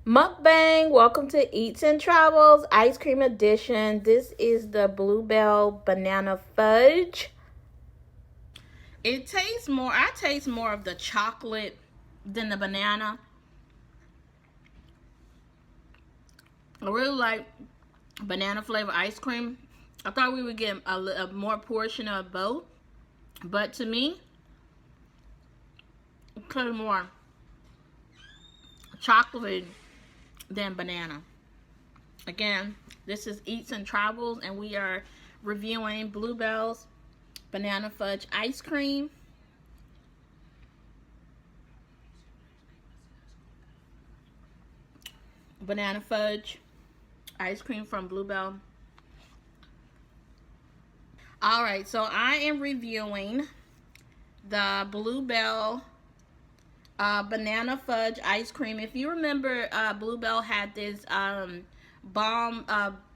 Mukbang, welcome to Eatzandtravelz Ice Cream Edition. This is the Bluebell Banana Fudge. It tastes more, I taste more of the chocolate than the banana. I really like banana flavor ice cream. I thought we would get a more portion of both, but to me, it's kind of more chocolate than banana. Again, this is Eatzandtravelz, and we are reviewing Bluebell's Banana Fudge Ice Cream. Banana Fudge Ice Cream from Bluebell. Alright, so I am reviewing the Bluebell Banana Fudge Ice Cream. If you remember, Bluebell had this bomb,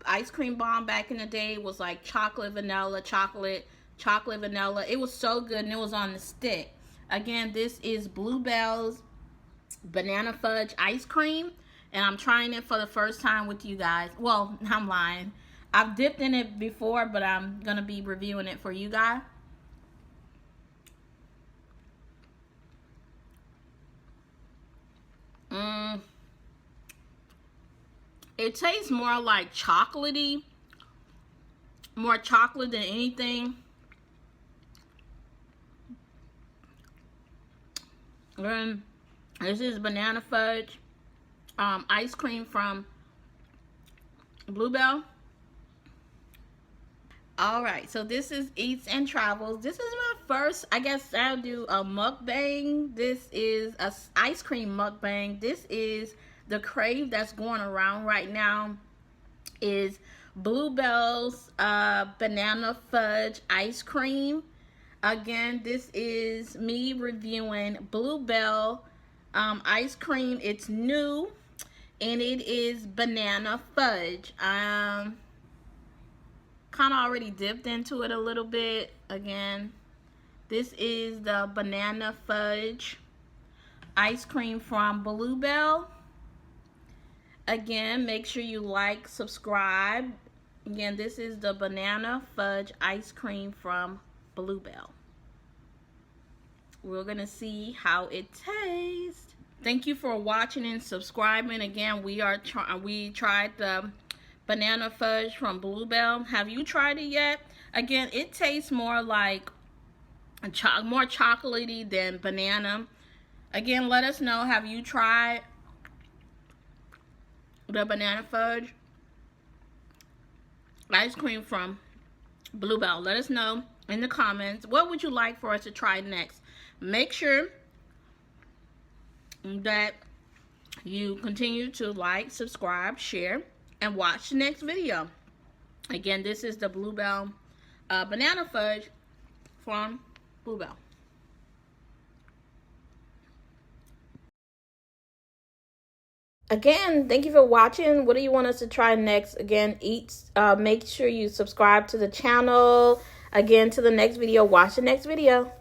ice cream bomb back in the day. It was like chocolate, vanilla, chocolate, vanilla. It was so good, and it was on the stick. Again, this is Bluebell's Banana Fudge Ice Cream, and I'm trying it for the first time with you guys. Well, I'm lying. I've dipped in it before, but I'm going to be reviewing it for you guys. It tastes more like chocolatey, more chocolate than anything. And this is Banana Fudge ice cream from Bluebell. Alright, so this is Eatzandtravelz. This is my first, I guess I'll do a mukbang. This is a ice cream mukbang. This is the crave that's going around right now is Bluebell's Banana Fudge Ice Cream. Again, this is me reviewing Bluebell ice cream. It's new, and it is Banana Fudge. Kind of already dipped into it a little bit. Again, this is the Banana Fudge ice cream from Bluebell. Again, make sure you like, subscribe. Again, this is the Banana Fudge ice cream from Bluebell. We're gonna see how it tastes. Thank you for watching and subscribing. Again, we tried the Banana Fudge from Bluebell. Have you tried it yet? Again, it tastes more like more chocolatey than banana. Again, let us know, have you tried the Banana Fudge ice cream from Bluebell? Let us know in the comments. What would you like for us to try next? Make sure that you continue to like, subscribe, share, and watch the next video. Again, this is the Bluebell Banana Fudge from Bluebell. Again, thank you for watching. What do you want us to try next? Again, make sure you subscribe to the channel. Again, to the next video. Watch the next video.